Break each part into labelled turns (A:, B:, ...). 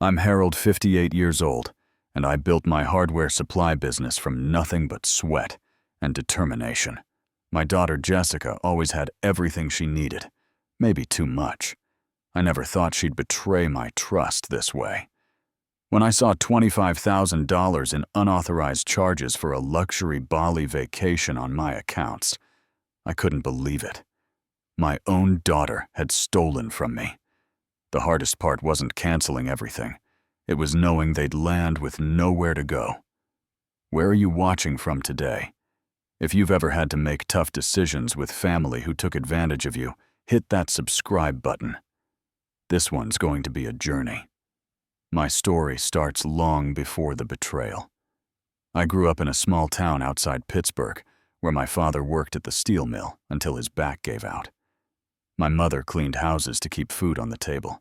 A: I'm Harold, 58 years old, and I built my hardware supply business from nothing but sweat and determination. My daughter Jessica always had everything she needed, maybe too much. I never thought she'd betray my trust this way. When I saw $25,000 in unauthorized charges for a luxury Bali vacation on my accounts, I couldn't believe it. My own daughter had stolen from me. The hardest part wasn't canceling everything. It was knowing they'd land with nowhere to go. Where are you watching from today? If you've ever had to make tough decisions with family who took advantage of you, hit that subscribe button. This one's going to be a journey. My story starts long before the betrayal. I grew up in a small town outside Pittsburgh, where my father worked at the steel mill until his back gave out. My mother cleaned houses to keep food on the table.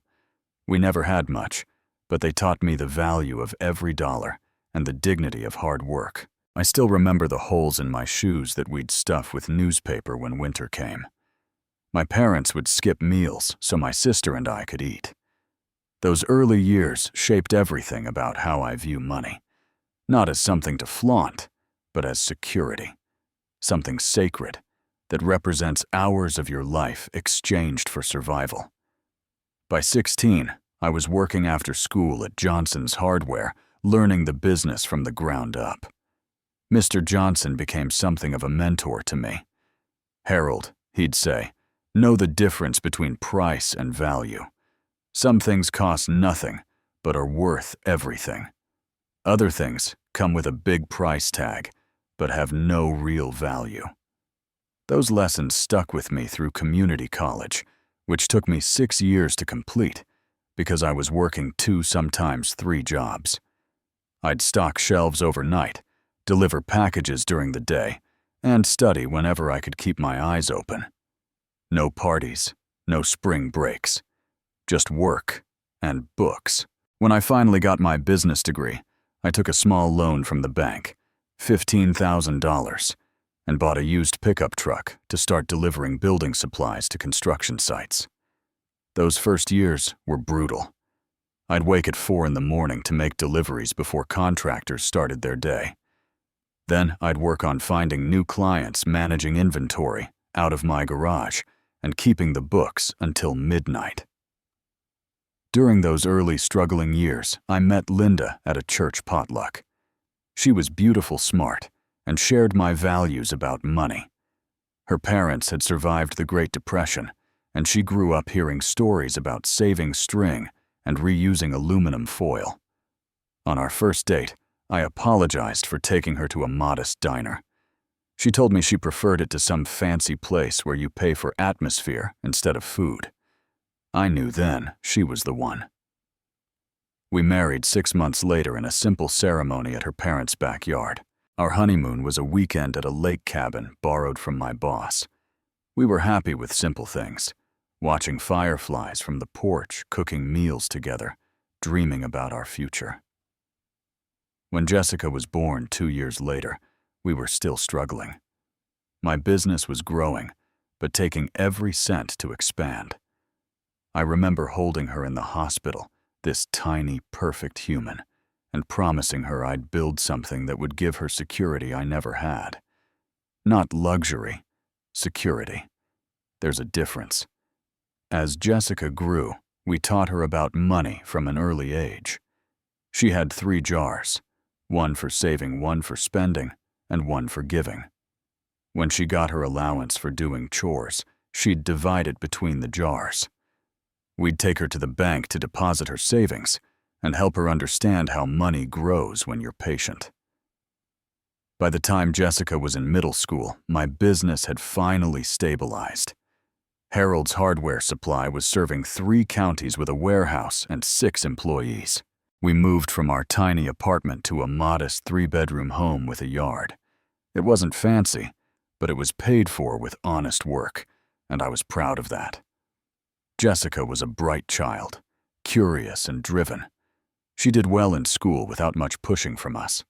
A: We never had much, but they taught me the value of every dollar and the dignity of hard work. I still remember the holes in my shoes that we'd stuff with newspaper when winter came. My parents would skip meals so my sister and I could eat. Those early years shaped everything about how I view money, not as something to flaunt, but as security, something sacred that represents hours of your life exchanged for survival. By 16, I was working after school at Johnson's Hardware, learning the business from the ground up. Mr. Johnson became something of a mentor to me. Harold, he'd say, know the difference between price and value. Some things cost nothing, but are worth everything. Other things come with a big price tag, but have no real value. Those lessons stuck with me through community college, which took me 6 years to complete because I was working 2, sometimes 3 jobs. I'd stock shelves overnight, deliver packages during the day, and study whenever I could keep my eyes open. No parties, no spring breaks, just work and books. When I finally got my business degree, I took a small loan from the bank, $15,000, and bought a used pickup truck to start delivering building supplies to construction sites. Those first years were brutal. I'd wake at 4 in the morning to make deliveries before contractors started their day. Then I'd work on finding new clients, managing inventory out of my garage, and keeping the books until midnight. During those early struggling years, I met Linda at a church potluck. She was beautiful, smart, and shared my values about money. Her parents had survived the Great Depression, and she grew up hearing stories about saving string and reusing aluminum foil. On our first date, I apologized for taking her to a modest diner. She told me she preferred it to some fancy place where you pay for atmosphere instead of food. I knew then she was the one. We married 6 months later in a simple ceremony at her parents' backyard. Our honeymoon was a weekend at a lake cabin borrowed from my boss. We were happy with simple things, watching fireflies from the porch, cooking meals together, dreaming about our future. When Jessica was born 2 years later, we were still struggling. My business was growing, but taking every cent to expand. I remember holding her in the hospital, this tiny, perfect human, and promising her I'd build something that would give her security I never had. Not luxury, security. There's a difference. As Jessica grew, we taught her about money from an early age. She had 3 jars, one for saving, one for spending, and one for giving. When she got her allowance for doing chores, she'd divide it between the jars. We'd take her to the bank to deposit her savings and help her understand how money grows when you're patient. By the time Jessica was in middle school, my business had finally stabilized. Harold's Hardware Supply was serving 3 counties with a warehouse and 6 employees. We moved from our tiny apartment to a modest 3-bedroom home with a yard. It wasn't fancy, but it was paid for with honest work, and I was proud of that. Jessica was a bright child, curious and driven. She did well in school without much pushing from us.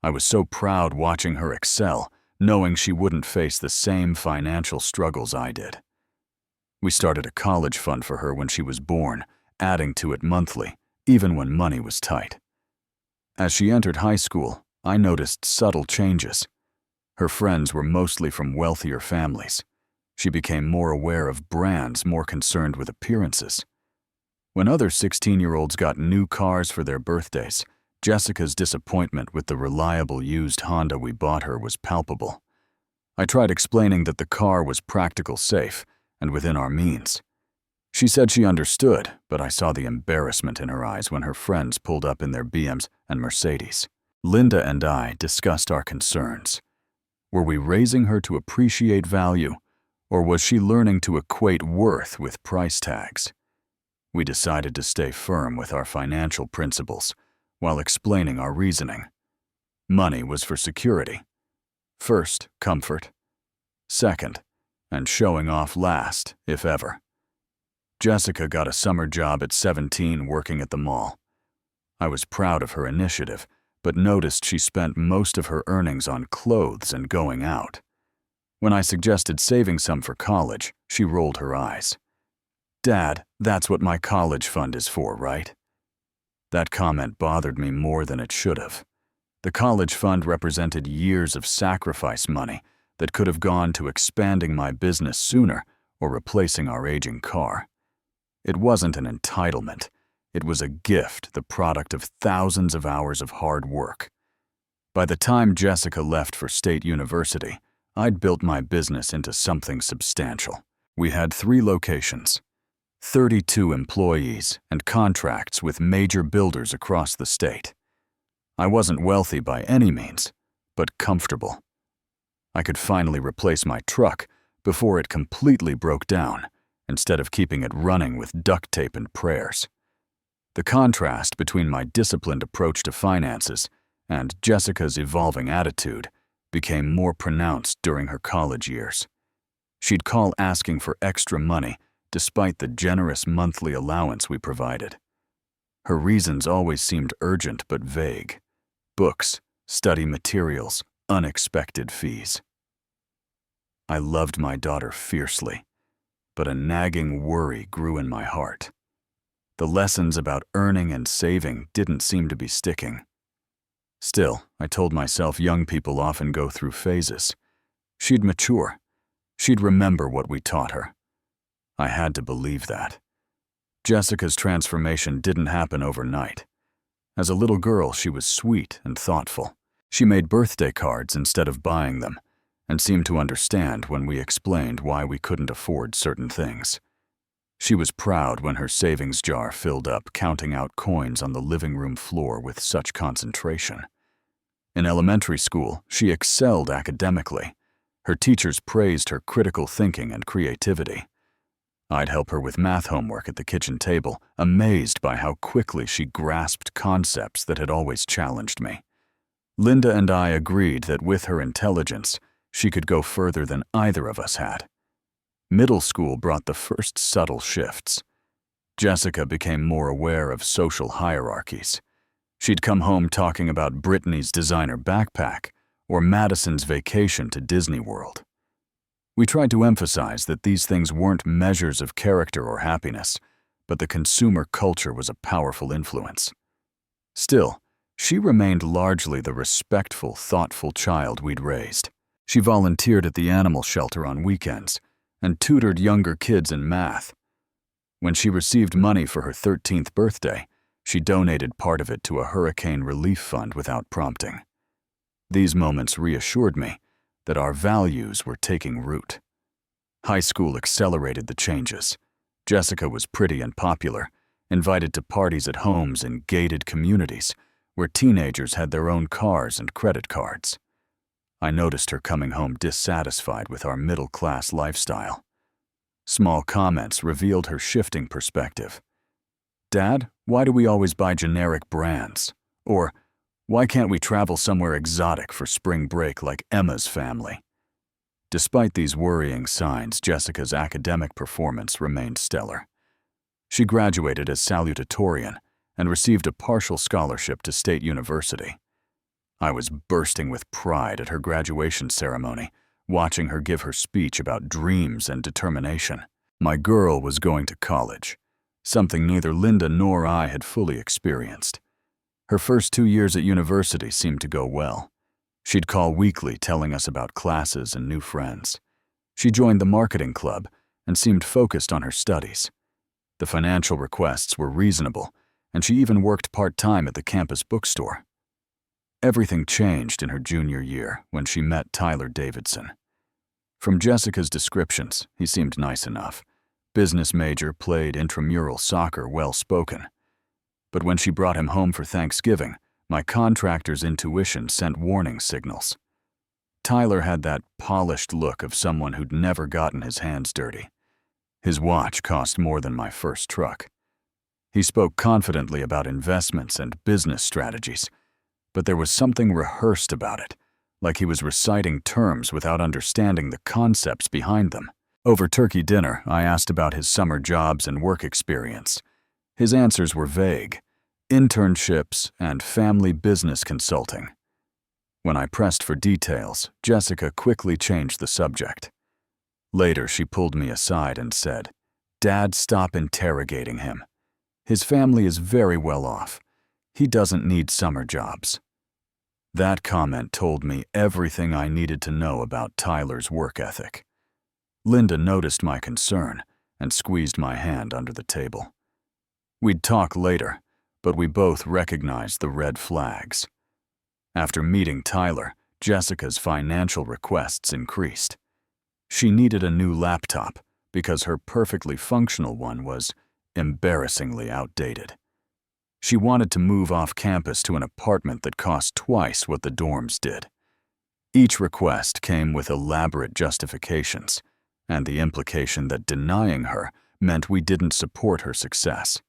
A: I was so proud watching her excel, knowing she wouldn't face the same financial struggles I did. We started a college fund for her when she was born, adding to it monthly, even when money was tight. As she entered high school, I noticed subtle changes. Her friends were mostly from wealthier families. She became more aware of brands, more concerned with appearances. When other 16-year-olds got new cars for their birthdays, Jessica's disappointment with the reliable used Honda we bought her was palpable. I tried explaining that the car was practical, safe, and within our means. She said she understood, but I saw the embarrassment in her eyes when her friends pulled up in their BMs and Mercedes. Linda and I discussed our concerns. Were we raising her to appreciate value, or was she learning to equate worth with price tags? We decided to stay firm with our financial principles while explaining our reasoning. Money was for security. First, comfort. Second, and showing off last, if ever. Jessica got a summer job at 17 working at the mall. I was proud of her initiative, but noticed she spent most of her earnings on clothes and going out. When I suggested saving some for college, she rolled her eyes. "Dad, that's what my college fund is for, right?" That comment bothered me more than it should have. The college fund represented years of sacrifice money that could have gone to expanding my business sooner or replacing our aging car. It wasn't an entitlement. It was a gift, the product of thousands of hours of hard work. By the time Jessica left for State University, I'd built my business into something substantial. We had 3 locations, 32 employees, and contracts with major builders across the state. I wasn't wealthy by any means, but comfortable. I could finally replace my truck before it completely broke down, instead of keeping it running with duct tape and prayers. The contrast between my disciplined approach to finances and Jessica's evolving attitude became more pronounced during her college years. She'd call asking for extra money despite the generous monthly allowance we provided. Her reasons always seemed urgent but vague. Books, study materials, unexpected fees. I loved my daughter fiercely, but a nagging worry grew in my heart. The lessons about earning and saving didn't seem to be sticking. Still, I told myself young people often go through phases. She'd mature. She'd remember what we taught her. I had to believe that. Jessica's transformation didn't happen overnight. As a little girl, she was sweet and thoughtful. She made birthday cards instead of buying them, and seemed to understand when we explained why we couldn't afford certain things. She was proud when her savings jar filled up, counting out coins on the living room floor with such concentration. In elementary school, she excelled academically. Her teachers praised her critical thinking and creativity. I'd help her with math homework at the kitchen table, amazed by how quickly she grasped concepts that had always challenged me. Linda and I agreed that with her intelligence, she could go further than either of us had. Middle school brought the first subtle shifts. Jessica became more aware of social hierarchies. She'd come home talking about Brittany's designer backpack or Madison's vacation to Disney World. We tried to emphasize that these things weren't measures of character or happiness, but the consumer culture was a powerful influence. Still, she remained largely the respectful, thoughtful child we'd raised. She volunteered at the animal shelter on weekends and tutored younger kids in math. When she received money for her 13th birthday, she donated part of it to a hurricane relief fund without prompting. These moments reassured me that our values were taking root. High school accelerated the changes. Jessica was pretty and popular, invited to parties at homes in gated communities where teenagers had their own cars and credit cards. I noticed her coming home dissatisfied with our middle-class lifestyle. Small comments revealed her shifting perspective. "Dad, why do we always buy generic brands?" Or, "Why can't we travel somewhere exotic for spring break like Emma's family?" Despite these worrying signs, Jessica's academic performance remained stellar. She graduated as salutatorian and received a partial scholarship to State University. I was bursting with pride at her graduation ceremony, watching her give her speech about dreams and determination. My girl was going to college. something neither Linda nor I had fully experienced. Her first 2 years at university seemed to go well. She'd call weekly telling us about classes and new friends. She joined the marketing club and seemed focused on her studies. The financial requests were reasonable, and she even worked part-time at the campus bookstore. Everything changed in her junior year when she met Tyler Davidson. From Jessica's descriptions, he seemed nice enough. Business major, played intramural soccer, well-spoken. But when she brought him home for Thanksgiving, my contractor's intuition sent warning signals. Tyler had that polished look of someone who'd never gotten his hands dirty. His watch cost more than my first truck. He spoke confidently about investments and business strategies, but there was something rehearsed about it, like he was reciting terms without understanding the concepts behind them. Over turkey dinner, I asked about his summer jobs and work experience. His answers were vague: internships and family business consulting. When I pressed for details, Jessica quickly changed the subject. Later, she pulled me aside and said, "Dad, stop interrogating him. His family is very well off. He doesn't need summer jobs." That comment told me everything I needed to know about Tyler's work ethic. Linda noticed my concern and squeezed my hand under the table. We'd talk later, but we both recognized the red flags. After meeting Tyler, Jessica's financial requests increased. She needed a new laptop because her perfectly functional one was embarrassingly outdated. She wanted to move off campus to an apartment that cost twice what the dorms did. Each request came with elaborate justifications, and the implication that denying her meant we didn't support her success.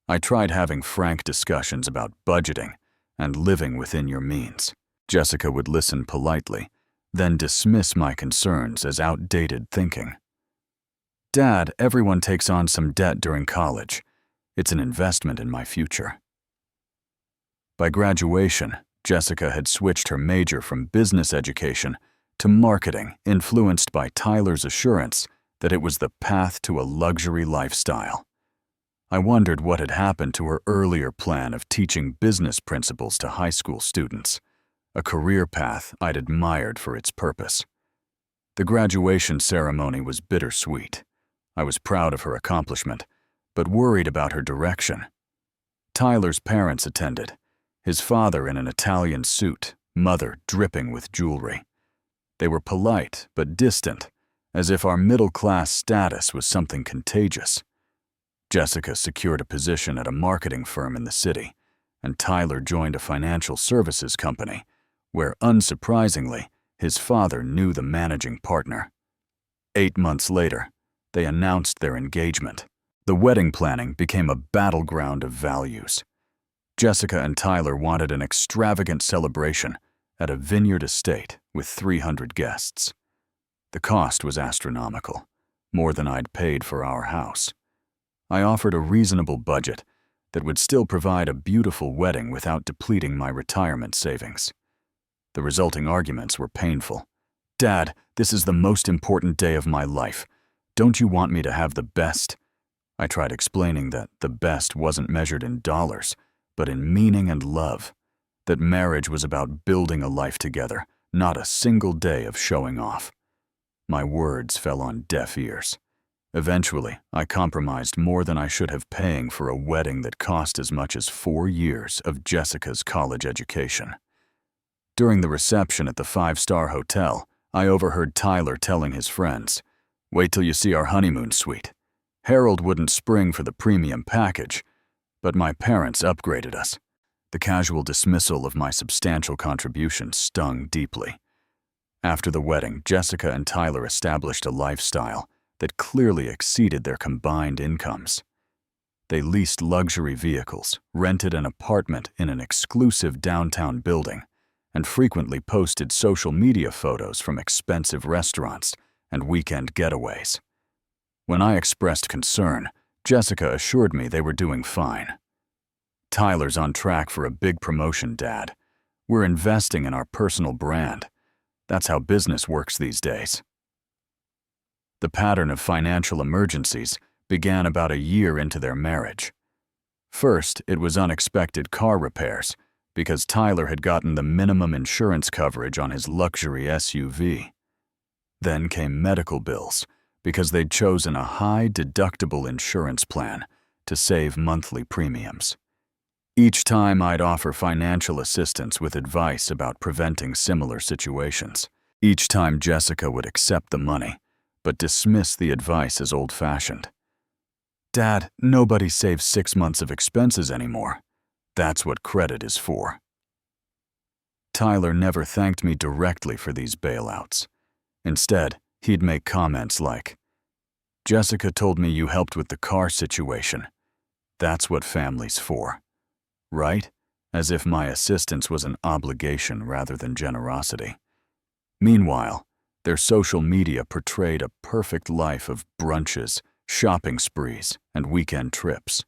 A: I tried having frank discussions about budgeting and living within your means. Jessica would listen politely, then dismiss my concerns as outdated thinking. "Dad, everyone takes on some debt during college. It's an investment in my future." By graduation, Jessica had switched her major from business education to marketing, influenced by Tyler's assurance that it was the path to a luxury lifestyle. I wondered what had happened to her earlier plan of teaching business principles to high school students, a career path I'd admired for its purpose. The graduation ceremony was bittersweet. I was proud of her accomplishment, but worried about her direction. Tyler's parents attended, his father in an Italian suit, mother dripping with jewelry. They were polite but distant, as if our middle-class status was something contagious. Jessica secured a position at a marketing firm in the city, and Tyler joined a financial services company, where, unsurprisingly, his father knew the managing partner. 8 months later, they announced their engagement. The wedding planning became a battleground of values. Jessica and Tyler wanted an extravagant celebration at a vineyard estate with 300 guests. The cost was astronomical, more than I'd paid for our house. I offered a reasonable budget that would still provide a beautiful wedding without depleting my retirement savings. The resulting arguments were painful. "Dad, this is the most important day of my life. Don't you want me to have the best?" I tried explaining that the best wasn't measured in dollars, but in meaning and love, that marriage was about building a life together, not a single day of showing off. My words fell on deaf ears. Eventually, I compromised more than I should have, paying for a wedding that cost as much as 4 years of Jessica's college education. During the reception at the 5-star hotel, I overheard Tyler telling his friends, "Wait till you see our honeymoon suite. Harold wouldn't spring for the premium package, but my parents upgraded us." The casual dismissal of my substantial contribution stung deeply. After the wedding, Jessica and Tyler established a lifestyle that clearly exceeded their combined incomes. They leased luxury vehicles, rented an apartment in an exclusive downtown building, and frequently posted social media photos from expensive restaurants and weekend getaways. When I expressed concern, Jessica assured me they were doing fine. "Tyler's on track for a big promotion, Dad. We're investing in our personal brand. That's how business works these days." The pattern of financial emergencies began about a year into their marriage. First, it was unexpected car repairs, because Tyler had gotten the minimum insurance coverage on his luxury SUV. Then came medical bills, because they'd chosen a high-deductible insurance plan to save monthly premiums. Each time I'd offer financial assistance with advice about preventing similar situations. Each time Jessica would accept the money, but dismiss the advice as old-fashioned. "Dad, nobody saves 6 months of expenses anymore. That's what credit is for." Tyler never thanked me directly for these bailouts. Instead, he'd make comments like, "Jessica told me you helped with the car situation. That's what family's for." Right? As if my assistance was an obligation rather than generosity. Meanwhile, their social media portrayed a perfect life of brunches, shopping sprees, and weekend trips.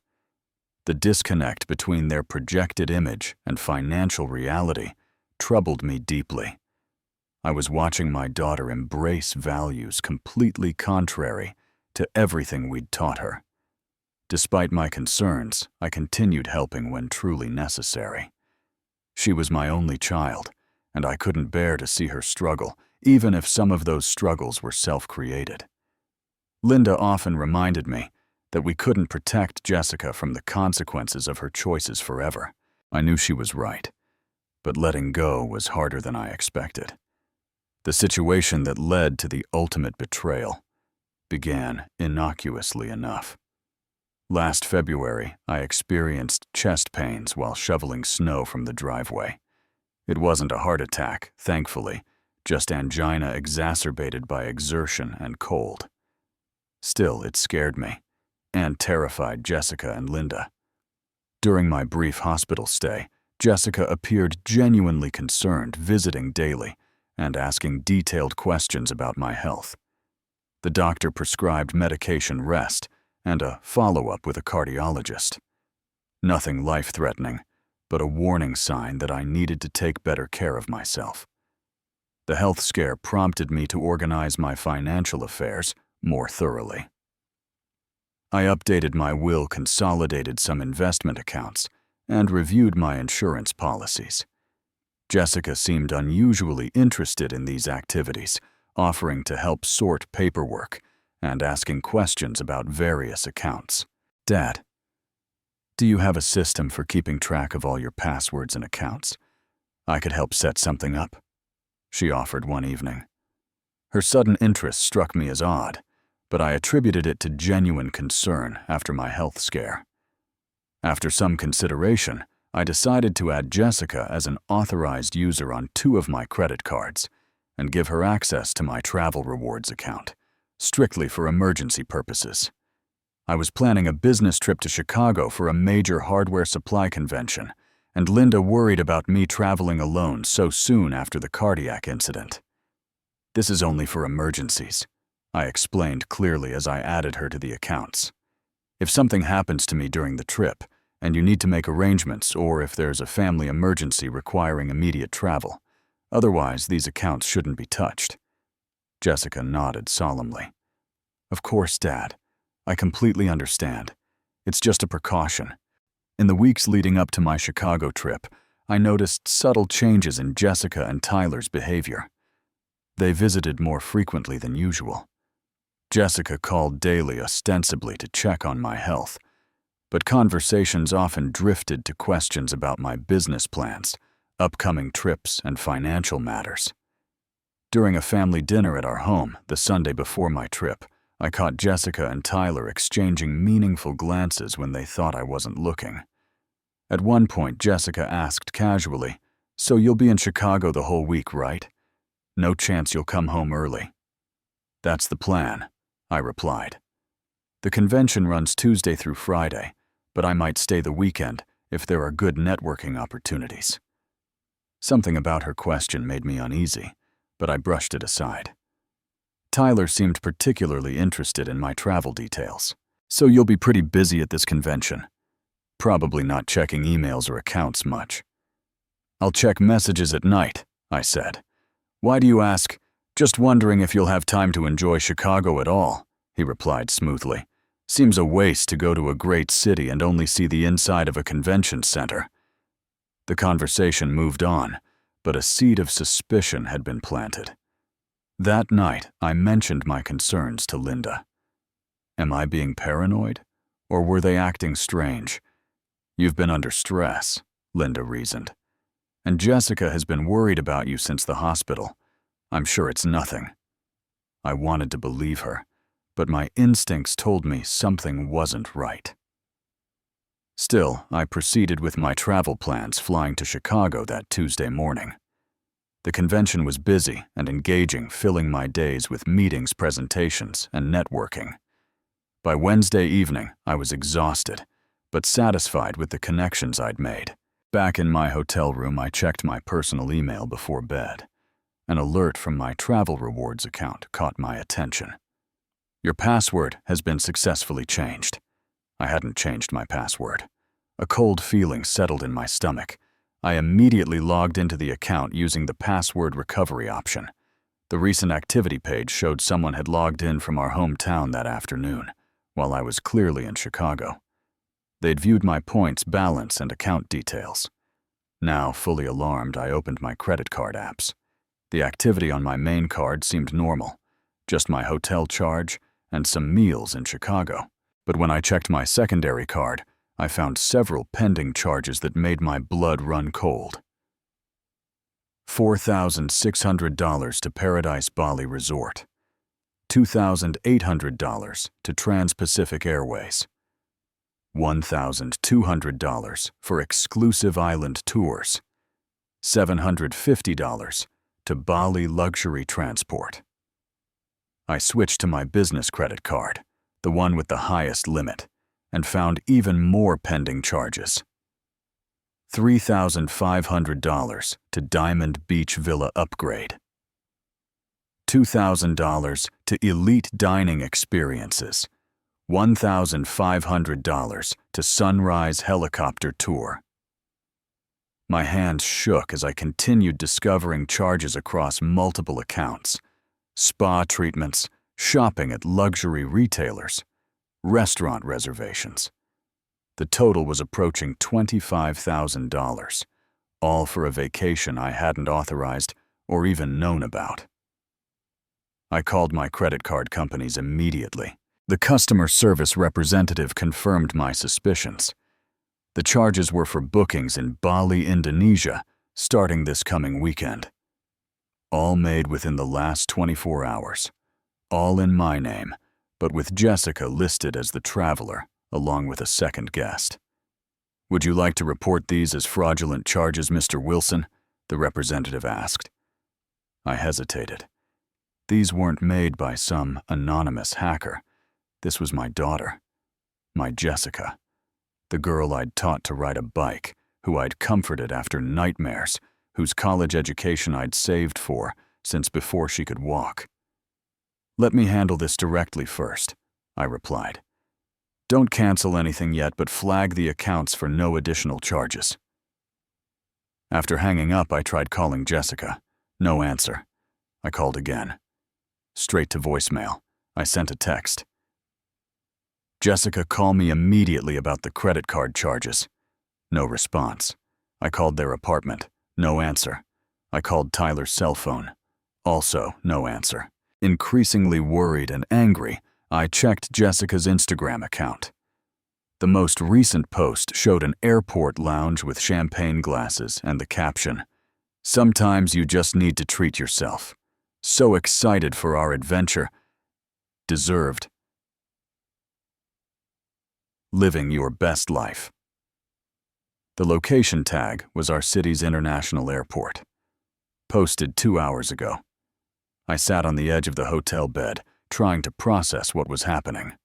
A: The disconnect between their projected image and financial reality troubled me deeply. I was watching my daughter embrace values completely contrary to everything we'd taught her. Despite my concerns, I continued helping when truly necessary. She was my only child, and I couldn't bear to see her struggle, even if some of those struggles were self-created. Linda often reminded me that we couldn't protect Jessica from the consequences of her choices forever. I knew she was right, but letting go was harder than I expected. The situation that led to the ultimate betrayal began innocuously enough. Last February, I experienced chest pains while shoveling snow from the driveway. It wasn't a heart attack, thankfully, just angina exacerbated by exertion and cold. Still, it scared me, and terrified Jessica and Linda. During my brief hospital stay, Jessica appeared genuinely concerned, visiting daily and asking detailed questions about my health. The doctor prescribed medication rest and a follow-up with a cardiologist. Nothing life-threatening, but a warning sign that I needed to take better care of myself. The health scare prompted me to organize my financial affairs more thoroughly. I updated my will, consolidated some investment accounts, and reviewed my insurance policies. Jessica seemed unusually interested in these activities, offering to help sort paperwork and asking questions about various accounts. "Dad, do you have a system for keeping track of all your passwords and accounts? I could help set something up," she offered one evening. Her sudden interest struck me as odd, but I attributed it to genuine concern after my health scare. After some consideration, I decided to add Jessica as an authorized user on 2 of my credit cards and give her access to my travel rewards account, strictly for emergency purposes. I was planning a business trip to Chicago for a major hardware supply convention, and Linda worried about me traveling alone so soon after the cardiac incident. "This is only for emergencies," I explained clearly as I added her to the accounts. "If something happens to me during the trip, and you need to make arrangements, or if there's a family emergency requiring immediate travel, otherwise these accounts shouldn't be touched." Jessica nodded solemnly. "Of course, Dad. I completely understand. It's just a precaution." In the weeks leading up to my Chicago trip, I noticed subtle changes in Jessica and Tyler's behavior. They visited more frequently than usual. Jessica called daily ostensibly to check on my health, but conversations often drifted to questions about my business plans, upcoming trips, and financial matters. During a family dinner at our home, the Sunday before my trip, I caught Jessica and Tyler exchanging meaningful glances when they thought I wasn't looking. At one point, Jessica asked casually, "So you'll be in Chicago the whole week, right? No chance you'll come home early?" "That's the plan," I replied. "The convention runs Tuesday through Friday, but I might stay the weekend if there are good networking opportunities." Something about her question made me uneasy, but I brushed it aside. Tyler seemed particularly interested in my travel details. "So you'll be pretty busy at this convention. Probably not checking emails or accounts much." "I'll check messages at night," I said. "Why do you ask?" "Just wondering if you'll have time to enjoy Chicago at all," he replied smoothly. Seems a waste to go to a great city and only see the inside of a convention center. The conversation moved on, but a seed of suspicion had been planted. That night, I mentioned my concerns to Linda. Am I being paranoid, or were they acting strange? You've been under stress, Linda reasoned. And Jessica has been worried about you since the hospital. I'm sure it's nothing. I wanted to believe her, but my instincts told me something wasn't right. Still, I proceeded with my travel plans, flying to Chicago that Tuesday morning. The convention was busy and engaging, filling my days with meetings, presentations, and networking. By Wednesday evening, I was exhausted, but satisfied with the connections I'd made. Back in my hotel room, I checked my personal email before bed. An alert from my travel rewards account caught my attention. Your password has been successfully changed. I hadn't changed my password. A cold feeling settled in my stomach. I immediately logged into the account using the password recovery option. The recent activity page showed someone had logged in from our hometown that afternoon, while I was clearly in Chicago. They'd viewed my points, balance, and account details. Now, fully alarmed, I opened my credit card apps. The activity on my main card seemed normal, just my hotel charge and some meals in Chicago. But when I checked my secondary card, I found several pending charges that made my blood run cold. $4,600 to Paradise Bali Resort. $2,800 to Trans-Pacific Airways. $1,200 for exclusive island tours. $750 to Bali luxury transport. I switched to my business credit card, the one with the highest limit, and found even more pending charges. $3,500 to Diamond Beach Villa upgrade. $2,000 to elite dining experiences. $1,500 to Sunrise helicopter tour. My hands shook as I continued discovering charges across multiple accounts. Spa treatments, shopping at luxury retailers, restaurant reservations. The total was approaching $25,000, all for a vacation I hadn't authorized or even known about. I called my credit card companies immediately. The customer service representative confirmed my suspicions. The charges were for bookings in Bali, Indonesia, starting this coming weekend. All made within the last 24 hours. All in my name, but with Jessica listed as the traveler, along with a second guest. Would you like to report these as fraudulent charges, Mr. Wilson? The representative asked. I hesitated. These weren't made by some anonymous hacker. This was my daughter, my Jessica, the girl I'd taught to ride a bike, who I'd comforted after nightmares, whose college education I'd saved for since before she could walk. Let me handle this directly first, I replied. Don't cancel anything yet, but flag the accounts for no additional charges. After hanging up, I tried calling Jessica. No answer. I called again. Straight to voicemail. I sent a text. Jessica, call me immediately about the credit card charges. No response. I called their apartment. No answer. I called Tyler's cell phone. Also, no answer. Increasingly worried and angry, I checked Jessica's Instagram account. The most recent post showed an airport lounge with champagne glasses and the caption, "Sometimes you just need to treat yourself. So excited for our adventure. Deserved. Living your best life." The location tag was our city's international airport. Posted 2 hours ago. I sat on the edge of the hotel bed, trying to process what was happening.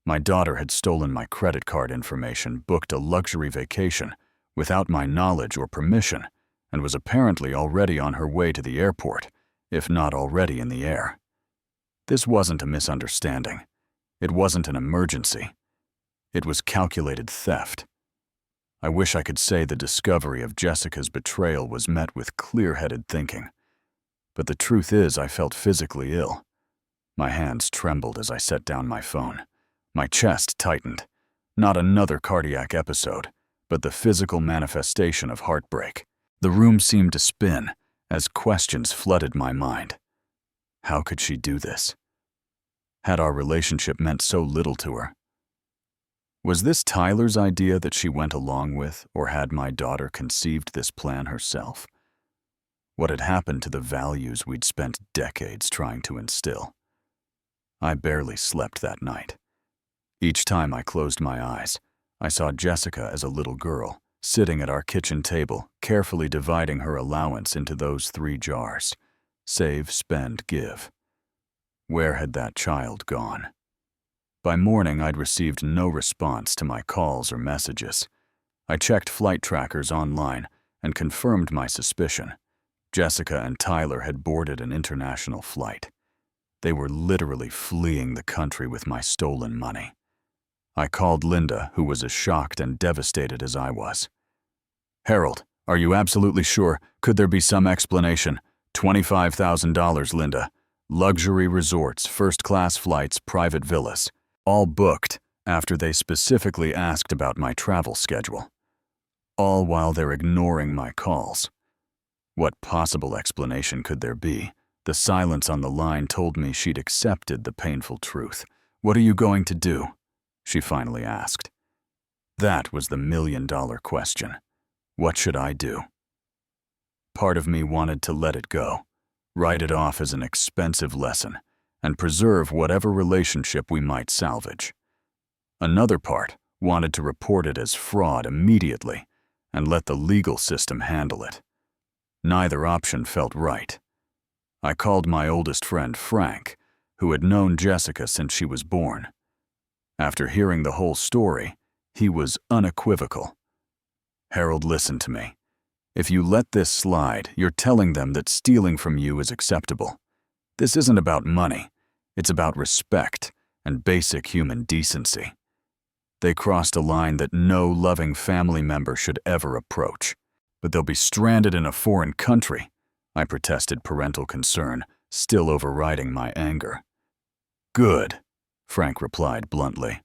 A: My daughter had stolen my credit card information, booked a luxury vacation without my knowledge or permission, and was apparently already on her way to the airport, if not already in the air. This wasn't a misunderstanding. It wasn't an emergency. It was calculated theft. I wish I could say the discovery of Jessica's betrayal was met with clear-headed thinking. But the truth is, I felt physically ill. My hands trembled as I set down my phone. My chest tightened. Not another cardiac episode, but the physical manifestation of heartbreak. The room seemed to spin as questions flooded my mind. How could she do this? Had our relationship meant so little to her? Was this Tyler's idea that she went along with, or had my daughter conceived this plan herself? What had happened to the values we'd spent decades trying to instill? I barely slept that night. Each time I closed my eyes, I saw Jessica as a little girl, sitting at our kitchen table, carefully dividing her allowance into those 3 jars: save, spend, give. Where had that child gone? By morning, I'd received no response to my calls or messages. I checked flight trackers online and confirmed my suspicion. Jessica and Tyler had boarded an international flight. They were literally fleeing the country with my stolen money. I called Linda, who was as shocked and devastated as I was. "Harold, are you absolutely sure? Could there be some explanation? $25,000, Linda. Luxury resorts, first-class flights, private villas. All booked after they specifically asked about my travel schedule. All while they're ignoring my calls. What possible explanation could there be? The silence on the line told me she'd accepted the painful truth. What are you going to do?" she finally asked. That was the million-dollar question. What should I do? Part of me wanted to let it go, write it off as an expensive lesson, and preserve whatever relationship we might salvage. Another part wanted to report it as fraud immediately and let the legal system handle it. Neither option felt right. I called my oldest friend, Frank, who had known Jessica since she was born. After hearing the whole story, he was unequivocal. "Harold, listen to me. If you let this slide, you're telling them that stealing from you is acceptable. This isn't about money. It's about respect and basic human decency. They crossed a line that no loving family member should ever approach. But they'll be stranded in a foreign country," I protested, parental concern still overriding my anger. "Good," Frank replied bluntly.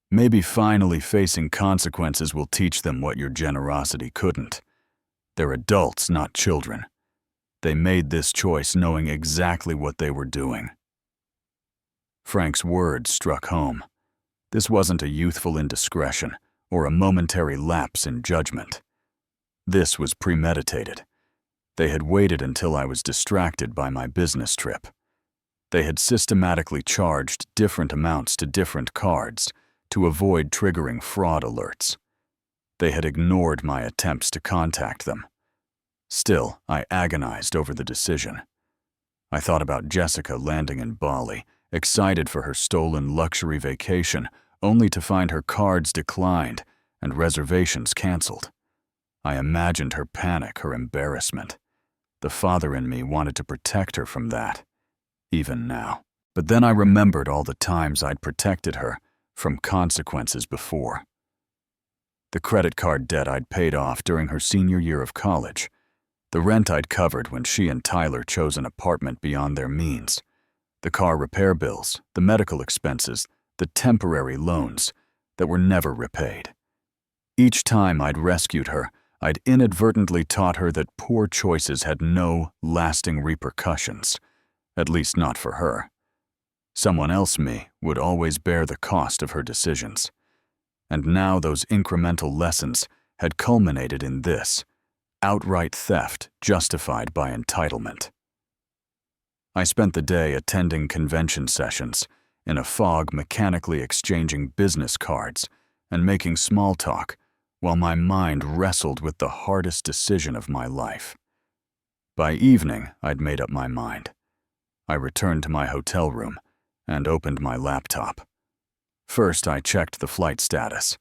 A: "Maybe finally facing consequences will teach them what your generosity couldn't. They're adults, not children. They made this choice knowing exactly what they were doing." Frank's words struck home. This wasn't a youthful indiscretion or a momentary lapse in judgment. This was premeditated. They had waited until I was distracted by my business trip. They had systematically charged different amounts to different cards to avoid triggering fraud alerts. They had ignored my attempts to contact them. Still, I agonized over the decision. I thought about Jessica landing in Bali, excited for her stolen luxury vacation, only to find her cards declined and reservations canceled. I imagined her panic, her embarrassment. The father in me wanted to protect her from that, even now. But then I remembered all the times I'd protected her from consequences before. The credit card debt I'd paid off during her senior year of college, the rent I'd covered when she and Tyler chose an apartment beyond their means, the car repair bills, the medical expenses, the temporary loans that were never repaid. Each time I'd rescued her, I'd inadvertently taught her that poor choices had no lasting repercussions, at least not for her. Someone else, me, would always bear the cost of her decisions. And now those incremental lessons had culminated in this: outright theft justified by entitlement. I spent the day attending convention sessions, in a fog mechanically exchanging business cards and making small talk, while my mind wrestled with the hardest decision of my life. By evening, I'd made up my mind. I returned to my hotel room and opened my laptop. First, I checked the flight status.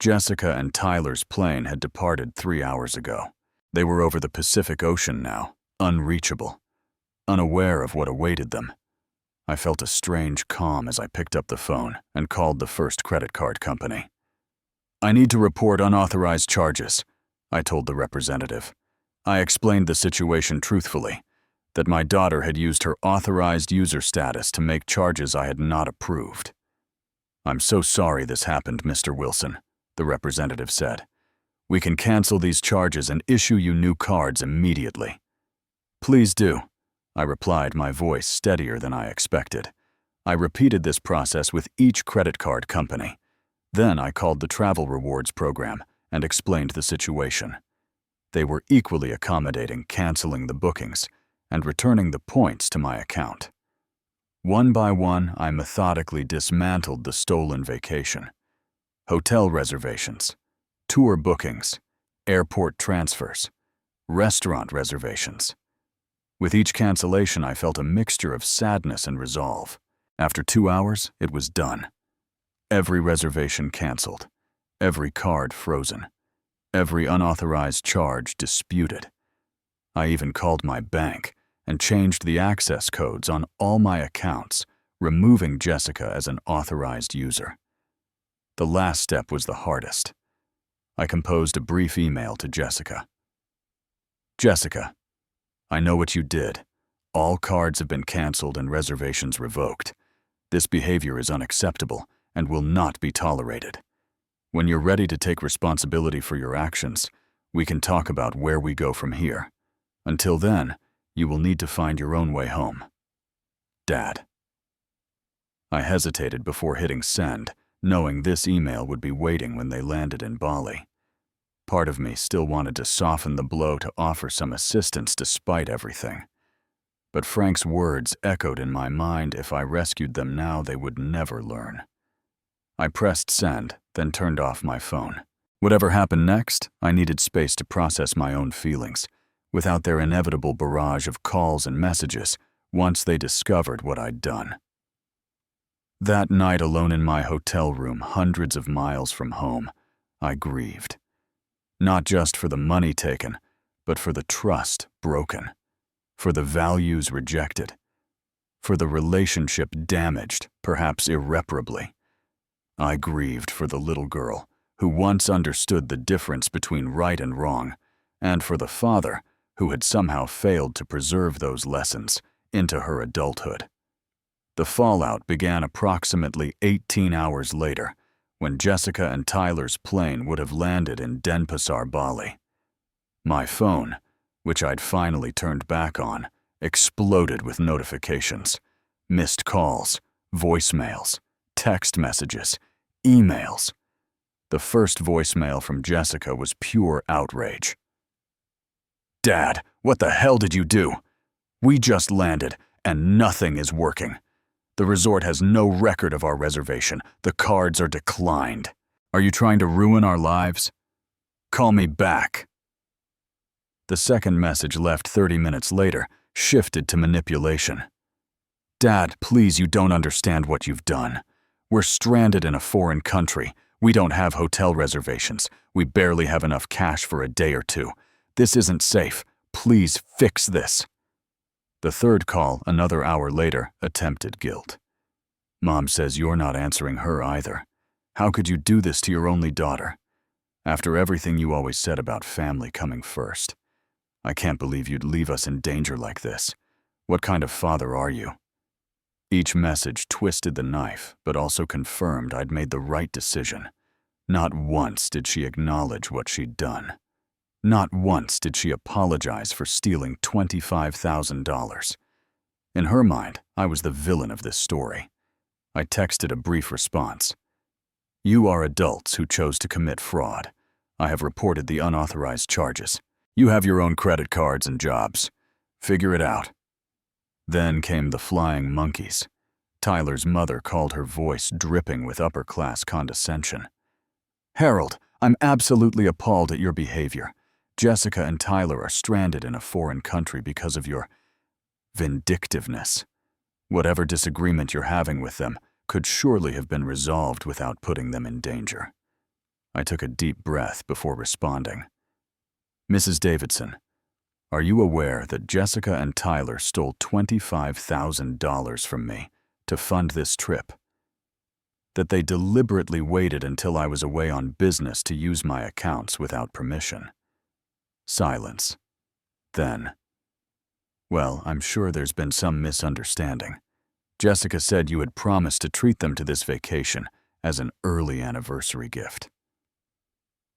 A: Jessica and Tyler's plane had departed 3 hours ago. They were over the Pacific Ocean now, unreachable, unaware of what awaited them. I felt a strange calm as I picked up the phone and called the first credit card company. "I need to report unauthorized charges," I told the representative. I explained the situation truthfully, that my daughter had used her authorized user status to make charges I had not approved. "I'm so sorry this happened, Mr. Wilson," the representative said. "We can cancel these charges and issue you new cards immediately." "Please do," I replied, my voice steadier than I expected. I repeated this process with each credit card company. Then I called the travel rewards program and explained the situation. They were equally accommodating, canceling the bookings and returning the points to my account. One by one, I methodically dismantled the stolen vacation. Hotel reservations, tour bookings, airport transfers, restaurant reservations. With each cancellation, I felt a mixture of sadness and resolve. After 2 hours, it was done. Every reservation canceled, every card frozen, every unauthorized charge disputed. I even called my bank and changed the access codes on all my accounts, removing Jessica as an authorized user. The last step was the hardest. I composed a brief email to Jessica. "Jessica, I know what you did. All cards have been canceled and reservations revoked. This behavior is unacceptable and will not be tolerated. When you're ready to take responsibility for your actions, we can talk about where we go from here. Until then, you will need to find your own way home. Dad." I hesitated before hitting send, knowing this email would be waiting when they landed in Bali. Part of me still wanted to soften the blow to offer some assistance despite everything. But Frank's words echoed in my mind. If I rescued them now, they would never learn. I pressed send, then turned off my phone. Whatever happened next, I needed space to process my own feelings, without their inevitable barrage of calls and messages once they discovered what I'd done. That night, alone in my hotel room, hundreds of miles from home, I grieved. Not just for the money taken, but for the trust broken, for the values rejected, for the relationship damaged, perhaps irreparably. I grieved for the little girl who once understood the difference between right and wrong, and for the father who had somehow failed to preserve those lessons into her adulthood. The fallout began approximately 18 hours later, when Jessica and Tyler's plane would have landed in Denpasar, Bali. My phone, which I'd finally turned back on, exploded with notifications, missed calls, voicemails, text messages, emails. The first voicemail from Jessica was pure outrage. "Dad, what the hell did you do? We just landed, and nothing is working. The resort has no record of our reservation. The cards are declined. Are you trying to ruin our lives? Call me back." The second message, left 30 minutes later, shifted to manipulation. "Dad, please, you don't understand what you've done. We're stranded in a foreign country. We don't have hotel reservations. We barely have enough cash for a day or two. This isn't safe. Please fix this." The third call, another hour later, attempted guilt. "Mom says you're not answering her either. How could you do this to your only daughter? After everything you always said about family coming first. I can't believe you'd leave us in danger like this. What kind of father are you?" Each message twisted the knife, but also confirmed I'd made the right decision. Not once did she acknowledge what she'd done. Not once did she apologize for stealing $25,000. In her mind, I was the villain of this story. I texted a brief response. "You are adults who chose to commit fraud. I have reported the unauthorized charges. You have your own credit cards and jobs. Figure it out." Then came the flying monkeys. Tyler's mother called, her voice dripping with upper-class condescension. "Harold, I'm absolutely appalled at your behavior. Jessica and Tyler are stranded in a foreign country because of your vindictiveness. Whatever disagreement you're having with them could surely have been resolved without putting them in danger." I took a deep breath before responding. "Mrs. Davidson, are you aware that Jessica and Tyler stole $25,000 from me to fund this trip? That they deliberately waited until I was away on business to use my accounts without permission?" Silence. Then, "Well, I'm sure there's been some misunderstanding. Jessica said you had promised to treat them to this vacation, as an early anniversary gift.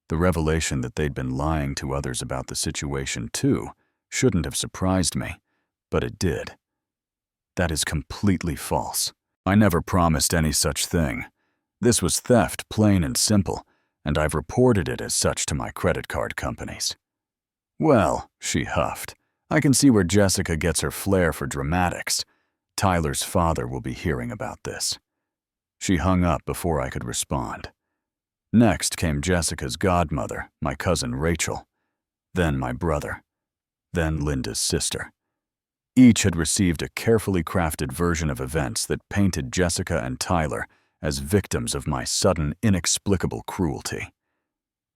A: The revelation that they'd been lying to others about the situation too shouldn't have surprised me, but it did. That is completely false. I never promised any such thing. This was theft, plain and simple, and I've reported it as such to my credit card companies. Well, she huffed, I can see where Jessica gets her flair for dramatics. Tyler's father will be hearing about this. She hung up before I could respond. Next came Jessica's godmother, my cousin Rachel, then my brother, then Linda's sister. Each had received a carefully crafted version of events that painted Jessica and Tyler as victims of my sudden, inexplicable cruelty.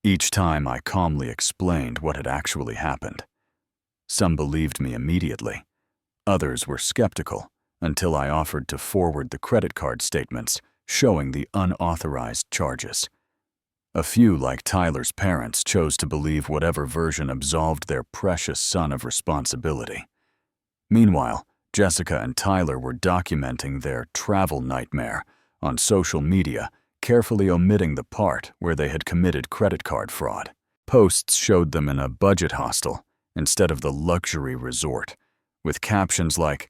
A: Each time I calmly explained what had actually happened. Some believed me immediately. Others were skeptical until I offered to forward the credit card statements showing the unauthorized charges. A few, like Tyler's parents, chose to believe whatever version absolved their precious son of responsibility. Meanwhile, Jessica and Tyler were documenting their travel nightmare on social media, carefully omitting the part where they had committed credit card fraud. Posts showed them in a budget hostel instead of the luxury resort, with captions like,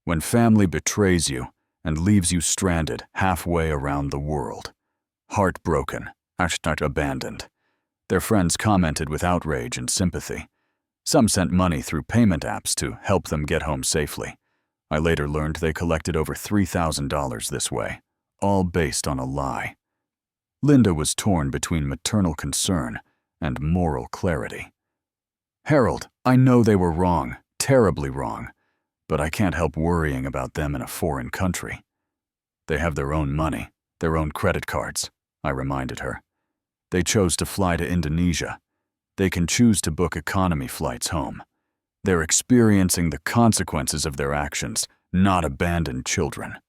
A: "When family betrays you and leaves you stranded halfway around the world. Heartbroken, #abandoned." Their friends commented with outrage and sympathy. Some sent money through payment apps to help them get home safely. I later learned they collected over $3,000 this way, all based on a lie. Linda was torn between maternal concern and moral clarity. "Harold, I know they were wrong, terribly wrong, but I can't help worrying about them in a foreign country. They have their own money, their own credit cards," I reminded her. "They chose to fly to Indonesia. They can choose to book economy flights home. They're experiencing the consequences of their actions, not abandoned children."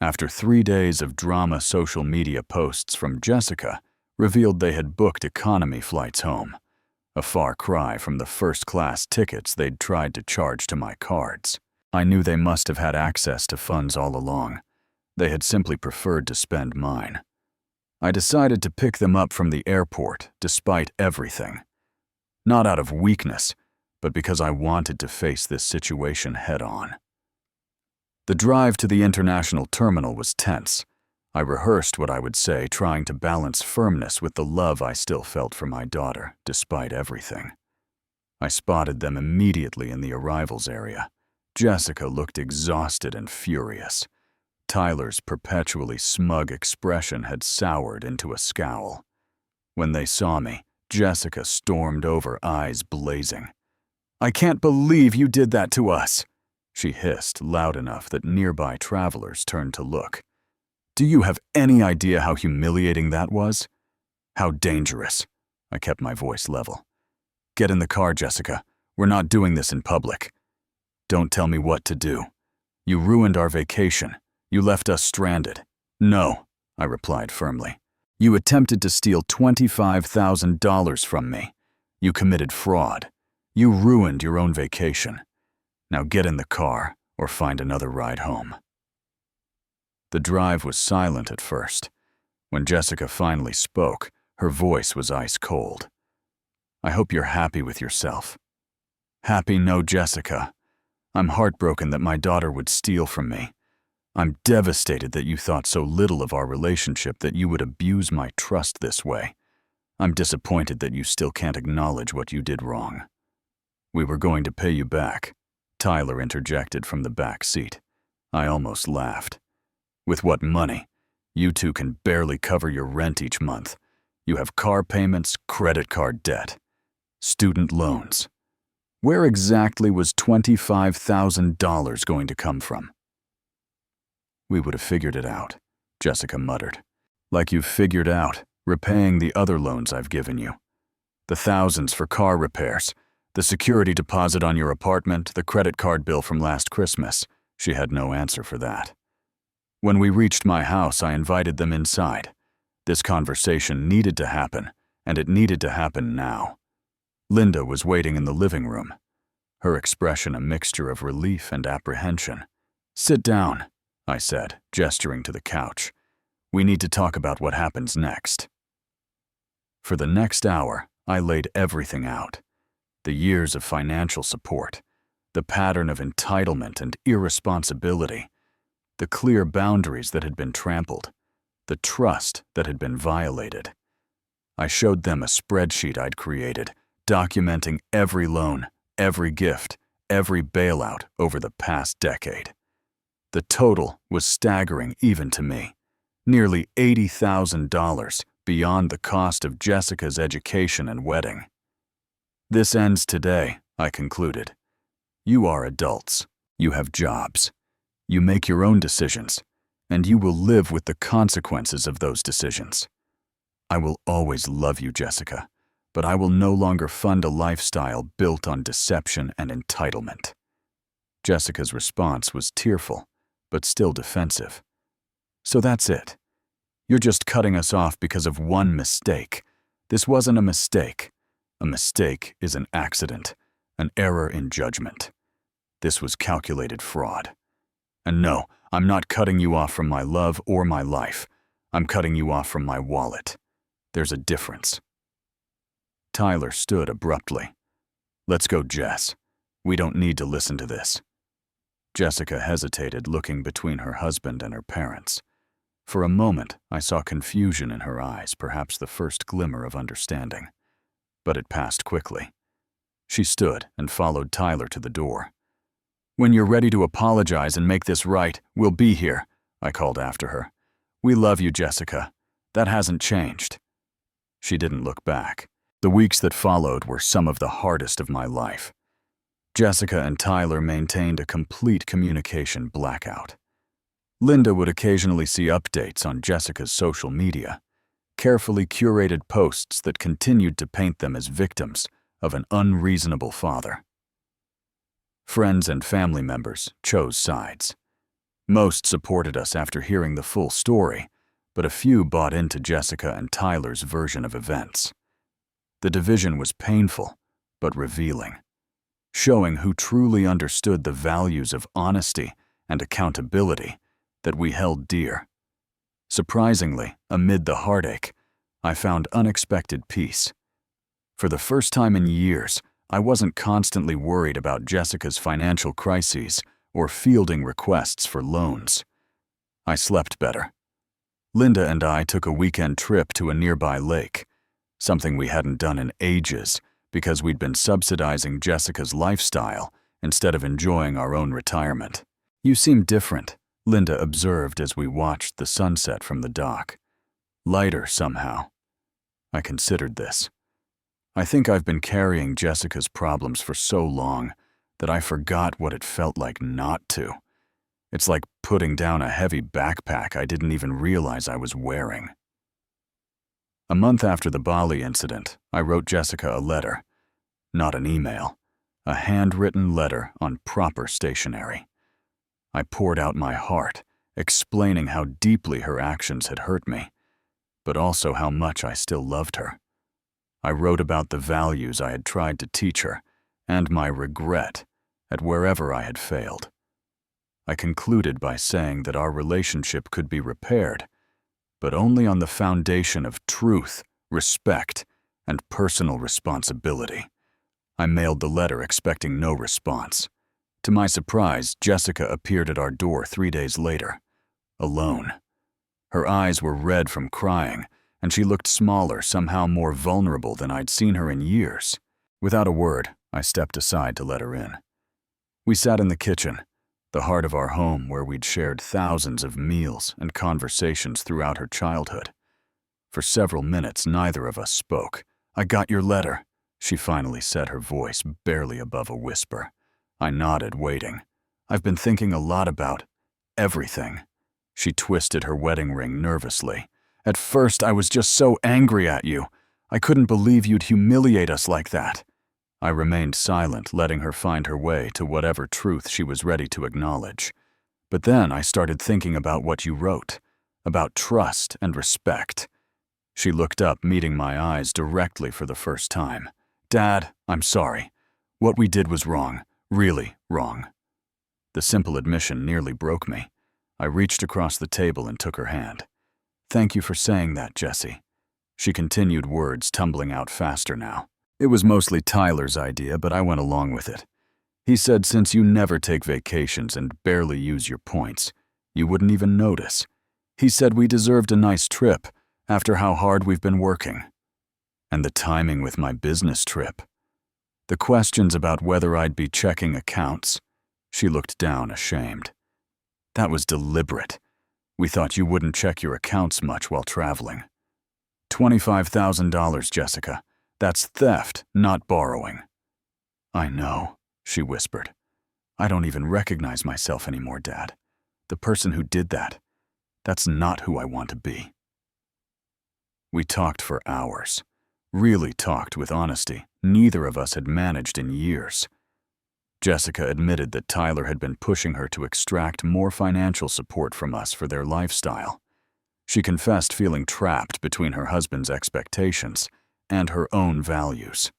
A: After 3 days of drama, social media posts from Jessica revealed they had booked economy flights home, a far cry from the first-class tickets they'd tried to charge to my cards. I knew they must have had access to funds all along. They had simply preferred to spend mine. I decided to pick them up from the airport despite everything. Not out of weakness, but because I wanted to face this situation head-on. The drive to the international terminal was tense. I rehearsed what I would say, trying to balance firmness with the love I still felt for my daughter, despite everything. I spotted them immediately in the arrivals area. Jessica looked exhausted and furious. Tyler's perpetually smug expression had soured into a scowl. When they saw me, Jessica stormed over, eyes blazing. "I can't believe you did that to us," she hissed loud enough that nearby travelers turned to look. "Do you have any idea how humiliating that was? How dangerous?" I kept my voice level. "Get in the car, Jessica. We're not doing this in public. Don't tell me what to do. You ruined our vacation. You left us stranded." "No," I replied firmly. "You attempted to steal $25,000 from me. You committed fraud. You ruined your own vacation. Now get in the car or find another ride home." The drive was silent at first. When Jessica finally spoke, her voice was ice cold. "I hope you're happy with yourself." "Happy? No, Jessica. I'm heartbroken that my daughter would steal from me. I'm devastated that you thought so little of our relationship that you would abuse my trust this way. I'm disappointed that you still can't acknowledge what you did wrong." "We were going to pay you back," Tyler interjected from the back seat. I almost laughed. "With what money? You two can barely cover your rent each month. You have car payments, credit card debt, student loans. Where exactly was $25,000 going to come from?" "We would have figured it out," Jessica muttered. "Like you've figured out, repaying the other loans I've given you. The thousands for car repairs, the security deposit on your apartment, the credit card bill from last Christmas." She had no answer for that. When we reached my house, I invited them inside. This conversation needed to happen, and it needed to happen now. Linda was waiting in the living room, her expression a mixture of relief and apprehension. "Sit down," I said, gesturing to the couch. We need to talk about what happens next." For the next hour, I laid everything out. The years of financial support, the pattern of entitlement and irresponsibility, the clear boundaries that had been trampled, the trust that had been violated. I showed them a spreadsheet I'd created, documenting every loan, every gift, every bailout over the past decade. The total was staggering even to me, nearly $80,000 beyond the cost of Jessica's education and wedding. "This ends today," I concluded. "You are adults. You have jobs. You make your own decisions, and you will live with the consequences of those decisions. I will always love you, Jessica, but I will no longer fund a lifestyle built on deception and entitlement." Jessica's response was tearful, but still defensive. "So that's it. You're just cutting us off because of one mistake. This wasn't a mistake. A mistake is an accident, an error in judgment. This was calculated fraud. And no, I'm not cutting you off from my love or my life. I'm cutting you off from my wallet. There's a difference." Tyler stood abruptly. "Let's go, Jess. We don't need to listen to this." Jessica hesitated, looking between her husband and her parents. For a moment, I saw confusion in her eyes, perhaps the first glimmer of understanding. But it passed quickly. She stood and followed Tyler to the door. "When you're ready to apologize and make this right, we'll be here," I called after her. "We love you, Jessica. That hasn't changed." She didn't look back. The weeks that followed were some of the hardest of my life. Jessica and Tyler maintained a complete communication blackout. Linda would occasionally see updates on Jessica's social media, carefully curated posts that continued to paint them as victims of an unreasonable father. Friends and family members chose sides. Most supported us after hearing the full story, but a few bought into Jessica and Tyler's version of events. The division was painful, but revealing, showing who truly understood the values of honesty and accountability that we held dear. Surprisingly, amid the heartache, I found unexpected peace. For the first time in years, I wasn't constantly worried about Jessica's financial crises or fielding requests for loans. I slept better. Linda and I took a weekend trip to a nearby lake, something we hadn't done in ages because we'd been subsidizing Jessica's lifestyle instead of enjoying our own retirement. "You seem different," Linda observed as we watched the sunset from the dock. "Lighter somehow." I considered this. I think I've been carrying Jessica's problems for so long that I forgot what it felt like not to. It's like putting down a heavy backpack I didn't even realize I was wearing. A month after the Bali incident, I wrote Jessica a letter. Not an email. A handwritten letter on proper stationery. I poured out my heart, explaining how deeply her actions had hurt me, but also how much I still loved her. I wrote about the values I had tried to teach her and my regret at wherever I had failed. I concluded by saying that our relationship could be repaired, but only on the foundation of truth, respect, and personal responsibility. I mailed the letter expecting no response. To my surprise, Jessica appeared at our door 3 days later, alone. Her eyes were red from crying, and she looked smaller, somehow more vulnerable than I'd seen her in years. Without a word, I stepped aside to let her in. We sat in the kitchen, the heart of our home where we'd shared thousands of meals and conversations throughout her childhood. For several minutes, neither of us spoke. "I got your letter," she finally said, her voice barely above a whisper. I nodded, waiting. "I've been thinking a lot about everything." She twisted her wedding ring nervously. "At first, I was just so angry at you. I couldn't believe you'd humiliate us like that." I remained silent, letting her find her way to whatever truth she was ready to acknowledge. But then I started thinking about what you wrote, about trust and respect. She looked up, meeting my eyes directly for the first time. "Dad, I'm sorry. What we did was wrong, really wrong." The simple admission nearly broke me. I reached across the table and took her hand. Thank you for saying that, Jessie. She continued, words tumbling out faster now. It was mostly Tyler's idea, but I went along with it. He said since you never take vacations and barely use your points, you wouldn't even notice. He said we deserved a nice trip after how hard we've been working. And the timing with my business trip. The questions about whether I'd be checking accounts. She looked down, ashamed. That was deliberate. We thought you wouldn't check your accounts much while traveling. $25,000, Jessica. That's theft, not borrowing. I know, she whispered. I don't even recognize myself anymore, Dad. The person who did that, that's not who I want to be. We talked for hours. Really talked with honesty neither of us had managed in years. Jessica admitted that Tyler had been pushing her to extract more financial support from us for their lifestyle. She confessed feeling trapped between her husband's expectations and her own values.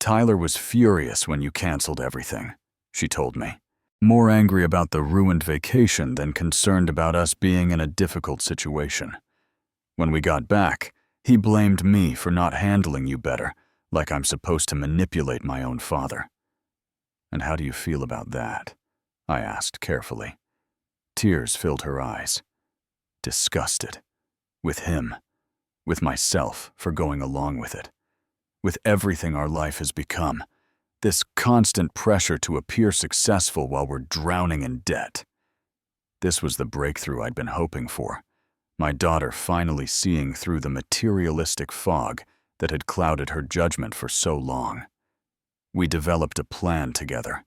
A: Tyler was furious when you canceled everything, she told me, more angry about the ruined vacation than concerned about us being in a difficult situation. When we got back, he blamed me for not handling you better, like I'm supposed to manipulate my own father. And how do you feel about that? I asked carefully. Tears filled her eyes. Disgusted. With him. With myself for going along with it. With everything our life has become. This constant pressure to appear successful while we're drowning in debt. This was the breakthrough I'd been hoping for. My daughter finally seeing through the materialistic fog that had clouded her judgment for so long. We developed a plan together.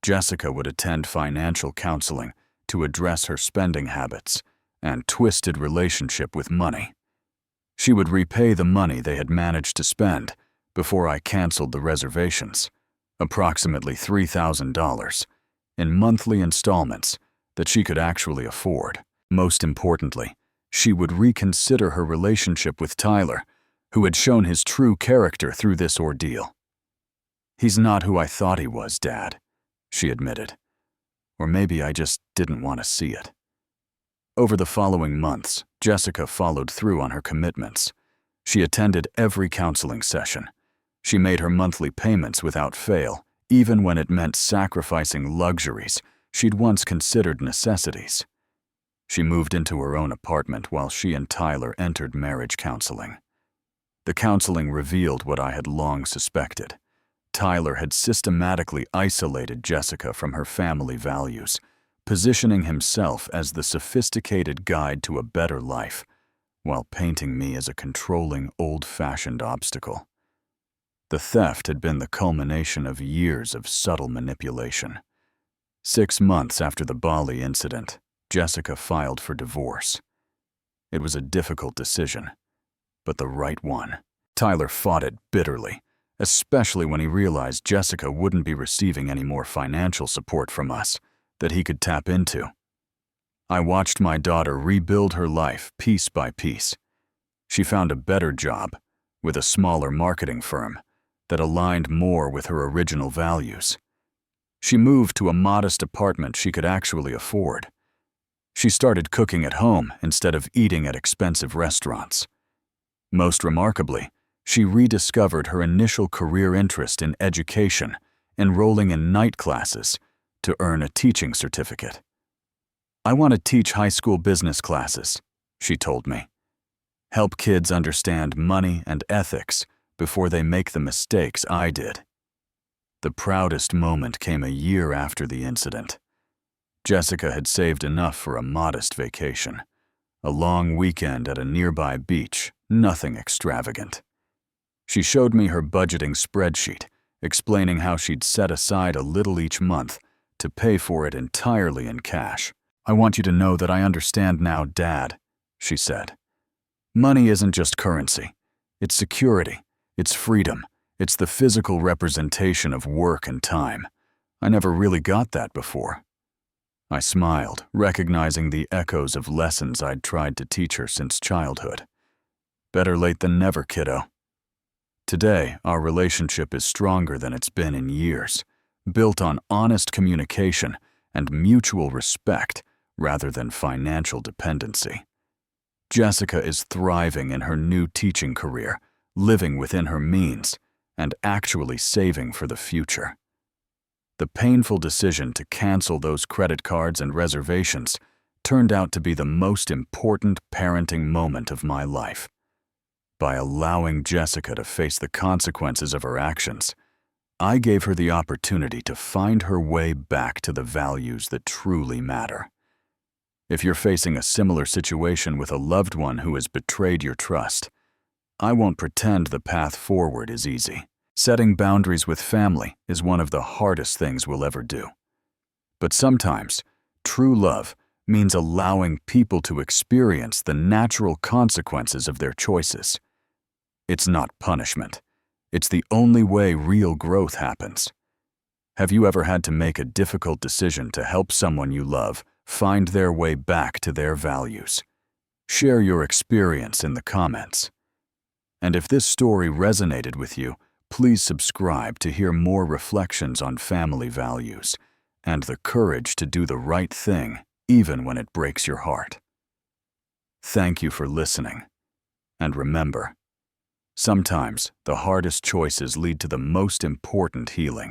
A: Jessica would attend financial counseling to address her spending habits and twisted relationship with money. She would repay the money they had managed to spend before I canceled the reservations, approximately $3,000, in monthly installments that she could actually afford. Most importantly, she would reconsider her relationship with Tyler, who had shown his true character through this ordeal. He's not who I thought he was, Dad, she admitted. Or maybe I just didn't want to see it. Over the following months, Jessica followed through on her commitments. She attended every counseling session. She made her monthly payments without fail, even when it meant sacrificing luxuries she'd once considered necessities. She moved into her own apartment while she and Tyler entered marriage counseling. The counseling revealed what I had long suspected. Tyler had systematically isolated Jessica from her family values, positioning himself as the sophisticated guide to a better life, while painting me as a controlling, old-fashioned obstacle. The theft had been the culmination of years of subtle manipulation. 6 months after the Bali incident, Jessica filed for divorce. It was a difficult decision, but the right one. Tyler fought it bitterly, especially when he realized Jessica wouldn't be receiving any more financial support from us that he could tap into. I watched my daughter rebuild her life piece by piece. She found a better job with a smaller marketing firm that aligned more with her original values. She moved to a modest apartment she could actually afford. She started cooking at home instead of eating at expensive restaurants. Most remarkably, she rediscovered her initial career interest in education, enrolling in night classes to earn a teaching certificate. I want to teach high school business classes, she told me. Help kids understand money and ethics before they make the mistakes I did. The proudest moment came a year after the incident. Jessica had saved enough for a modest vacation, a long weekend at a nearby beach, nothing extravagant. She showed me her budgeting spreadsheet, explaining how she'd set aside a little each month to pay for it entirely in cash. I want you to know that I understand now, Dad, she said. Money isn't just currency. It's security. It's freedom. It's the physical representation of work and time. I never really got that before. I smiled, recognizing the echoes of lessons I'd tried to teach her since childhood. Better late than never, kiddo. Today, our relationship is stronger than it's been in years, built on honest communication and mutual respect rather than financial dependency. Jessica is thriving in her new teaching career, living within her means, and actually saving for the future. The painful decision to cancel those credit cards and reservations turned out to be the most important parenting moment of my life. By allowing Jessica to face the consequences of her actions, I gave her the opportunity to find her way back to the values that truly matter. If you're facing a similar situation with a loved one who has betrayed your trust, I won't pretend the path forward is easy. Setting boundaries with family is one of the hardest things we'll ever do. But sometimes, true love means allowing people to experience the natural consequences of their choices. It's not punishment. It's the only way real growth happens. Have you ever had to make a difficult decision to help someone you love find their way back to their values? Share your experience in the comments. And if this story resonated with you, please subscribe to hear more reflections on family values and the courage to do the right thing even when it breaks your heart. Thank you for listening. And remember, sometimes the hardest choices lead to the most important healing.